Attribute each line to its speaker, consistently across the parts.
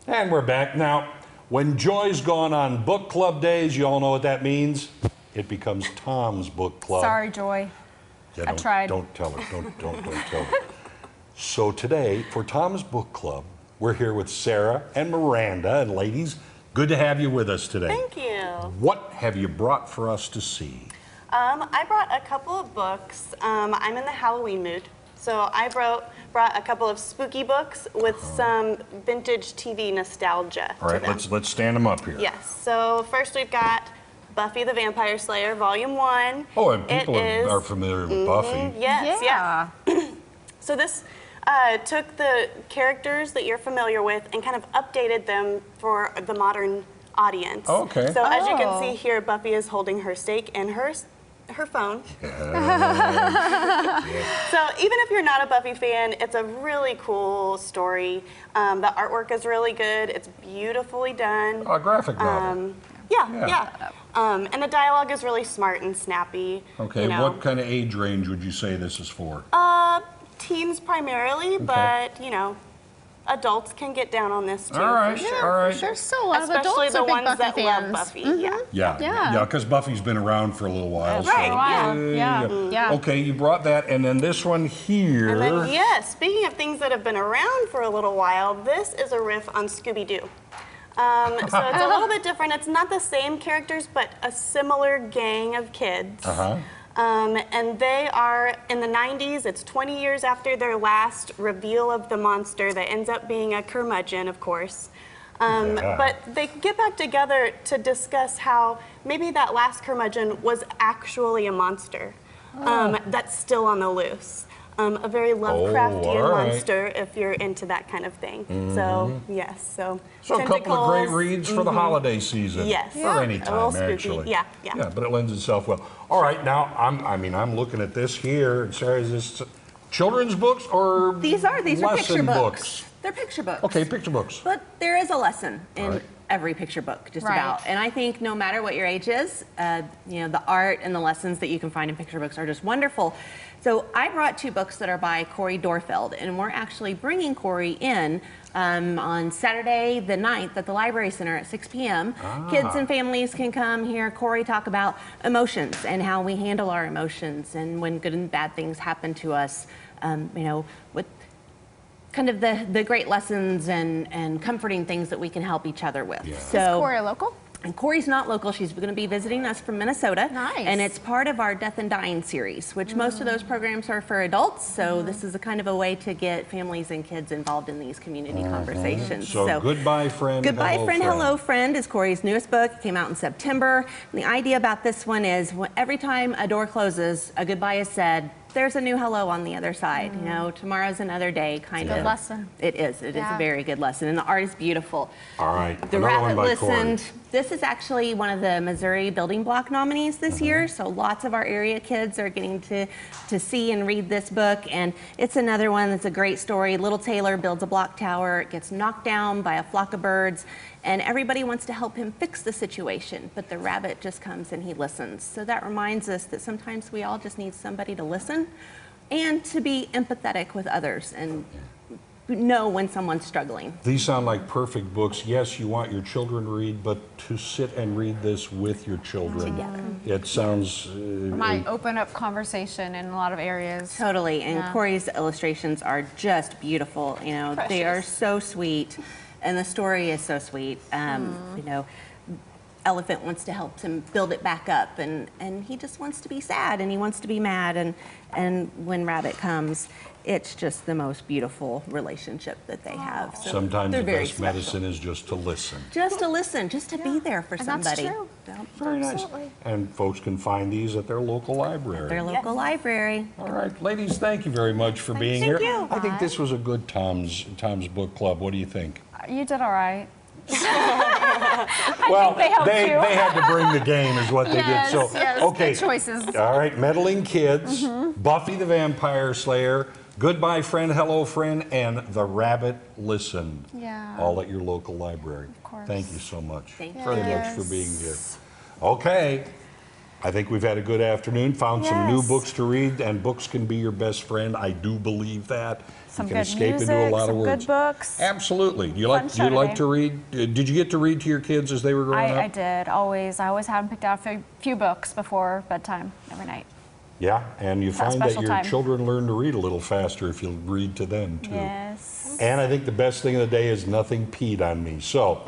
Speaker 1: And we're back. Now, when Joy's gone on book club days, you all know what that means. It becomes Tom's book club.
Speaker 2: Sorry, Joy.
Speaker 1: Yeah,
Speaker 2: I tried.
Speaker 1: Don't tell her. Don't tell her. So today, for Tom's book club, we're here with Sarah and Miranda. And ladies, good to have you with us today.
Speaker 3: Thank you.
Speaker 1: What have you brought for us to see?
Speaker 3: I brought a couple of books. I'm in the Halloween mood. So I brought a couple of spooky books with some vintage TV nostalgia.
Speaker 1: All right, let's stand them up here.
Speaker 3: Yes. So first we've got Buffy the Vampire Slayer, Volume 1.
Speaker 1: Oh, and people are familiar with Buffy.
Speaker 3: Yes,
Speaker 2: Yeah.
Speaker 3: So this took the characters that you're familiar with and kind of updated them for the modern audience.
Speaker 1: Oh, okay.
Speaker 3: So as you can see here, Buffy is holding her stake and her phone. So even if you're not a Buffy fan, it's a really cool story. The artwork is really good. It's beautifully done.
Speaker 1: A graphic novel.
Speaker 3: Yeah. And the dialogue is really smart and snappy.
Speaker 1: Okay,
Speaker 3: you know.
Speaker 1: what kind of age range would you say this is for?
Speaker 3: Teens primarily, but you know, adults can get down on this too.
Speaker 1: All right,
Speaker 3: for sure.
Speaker 1: all right.
Speaker 2: There's still a lot of
Speaker 3: Especially
Speaker 2: adults
Speaker 3: the
Speaker 2: are big
Speaker 3: ones
Speaker 2: Buffy
Speaker 3: that
Speaker 2: fans.
Speaker 3: love Buffy.
Speaker 2: Yeah.
Speaker 1: Because Buffy's been around for a little while.
Speaker 3: Right,
Speaker 2: yeah.
Speaker 1: Okay, you brought that, and then this one here.
Speaker 3: And then, yes, speaking of things that have been around for a little while, this is a riff on Scooby-Doo. So it's a little bit different. It's not the same characters, but a similar gang of kids. And they are in the 90s. It's 20 years after their last reveal of the monster that ends up being a curmudgeon, of course. But they get back together to discuss how maybe that last curmudgeon was actually a monster that's still on the loose. A very Lovecraftian monster, if you're into that kind of thing. So, yes. So
Speaker 1: a couple of great reads for the holiday season.
Speaker 3: Yes.
Speaker 1: Or any
Speaker 3: A little
Speaker 1: time,
Speaker 3: spooky.
Speaker 1: actually.
Speaker 3: Yeah.
Speaker 1: Yeah, but it lends itself well. All right, now, I'm looking at this here. Sarah, is this children's books or
Speaker 4: These are picture
Speaker 1: lesson
Speaker 4: books. They're picture books.
Speaker 1: Okay, picture books.
Speaker 4: But there is a lesson in every picture book, just about. And I think no matter what your age is, you know, the art and the lessons that you can find in picture books are just wonderful. So I brought two books that are by Corey Dorfeld, and we're actually bringing Corey in on Saturday the 9th at the Library Center at 6 p.m. Kids and families can come hear Corey talk about emotions and how we handle our emotions and when good and bad things happen to us, you know, with kind of the great lessons and comforting things that we can help each other with.
Speaker 1: Yeah.
Speaker 4: So,
Speaker 2: Is Corey local?
Speaker 4: And Corey's not local. She's going to be visiting us from Minnesota.
Speaker 2: Nice.
Speaker 4: And it's part of our Death and Dying series, which most of those programs are for adults. So this is a kind of a way to get families and kids involved in these community conversations.
Speaker 1: So Goodbye Friend,
Speaker 4: Goodbye Friend, Hello Friend is Corey's newest book. It came out in September. And the idea about this one is every time a door closes, a goodbye is said, there's a new hello on the other side. You know, tomorrow's another day, kind of.
Speaker 2: Good lesson.
Speaker 4: It is. It is a very good lesson. And the art is beautiful.
Speaker 1: All right.
Speaker 4: The
Speaker 1: Another one
Speaker 4: Rabbit
Speaker 1: by
Speaker 4: Listened.
Speaker 1: Corey.
Speaker 4: This is actually one of the Missouri Building Block nominees this year. So lots of our area kids are getting to see and read this book. And it's another one that's a great story. Little Taylor builds a block tower. It gets knocked down by a flock of birds. And everybody wants to help him fix the situation, but the rabbit just comes and he listens. So that reminds us that sometimes we all just need somebody to listen and to be empathetic with others and know when someone's struggling.
Speaker 1: These sound like perfect books. Yes, you want your children to read, but to sit and read this with your children.
Speaker 4: Together.
Speaker 1: It sounds...
Speaker 2: Might open up conversation in a lot of areas.
Speaker 4: Totally, and Corey's illustrations are just beautiful. You know, they are so sweet, and the story is so sweet. You know, Elephant wants to help him build it back up, and he just wants to be sad, and he wants to be mad, and when Rabbit comes, it's just the most beautiful relationship that they have. So
Speaker 1: sometimes the
Speaker 4: very
Speaker 1: best medicine is just to listen.
Speaker 4: Just to listen, just to be there for somebody.
Speaker 2: That's true.
Speaker 1: Very nice. And folks can find these at their local library.
Speaker 4: Their local library.
Speaker 1: All right, ladies, thank you very much for being here. I think this was a good Tom's Book Club. What do you think?
Speaker 2: You did all right.
Speaker 1: Well,
Speaker 2: they helped
Speaker 1: they
Speaker 2: you.
Speaker 1: had to bring the game is what they did. So, okay.
Speaker 2: Good choices.
Speaker 1: All right, Meddling Kids, Buffy the Vampire Slayer, Goodbye Friend, Hello Friend, and The Rabbit Listened.
Speaker 2: Yeah.
Speaker 1: All at your local library.
Speaker 2: Of course.
Speaker 1: Thank you so much.
Speaker 4: Thank you.
Speaker 1: Very much for being here. Okay. I think we've had a good afternoon, found some new
Speaker 2: Yes.
Speaker 1: books to read, and books can be your best friend. I do believe that.
Speaker 2: Some
Speaker 1: you can
Speaker 2: good
Speaker 1: escape
Speaker 2: music,
Speaker 1: into a lot
Speaker 2: some
Speaker 1: of words.
Speaker 2: good books.
Speaker 1: Absolutely. You
Speaker 2: Fun
Speaker 1: like
Speaker 2: show
Speaker 1: you like
Speaker 2: today.
Speaker 1: to read? Did you get to read to your kids as they were growing up?
Speaker 2: I did, always. I always had them picked out a few books before bedtime every night.
Speaker 1: Yeah, and you
Speaker 2: It's that
Speaker 1: find that
Speaker 2: special
Speaker 1: your
Speaker 2: time.
Speaker 1: children learn to read a little faster if you read to them, too.
Speaker 2: Yes.
Speaker 1: And I think the best thing of the day is nothing peed on me. So,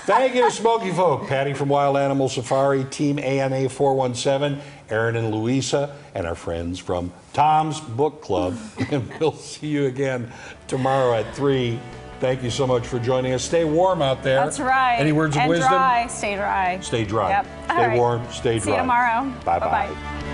Speaker 1: thank you to Smoky Folk, Patty from Wild Animal Safari, Team ANA 417, Aaron and Louisa, and our friends from Tom's Book Club. And we'll see you again tomorrow at 3. Thank you so much for joining us. Stay warm out there.
Speaker 2: That's right.
Speaker 1: Any words of
Speaker 2: and
Speaker 1: wisdom?
Speaker 2: Dry. Stay dry.
Speaker 1: Stay dry.
Speaker 2: Yep. All
Speaker 1: Stay
Speaker 2: right.
Speaker 1: warm. Stay dry.
Speaker 2: See you tomorrow.
Speaker 1: Bye-bye.
Speaker 2: Bye-bye.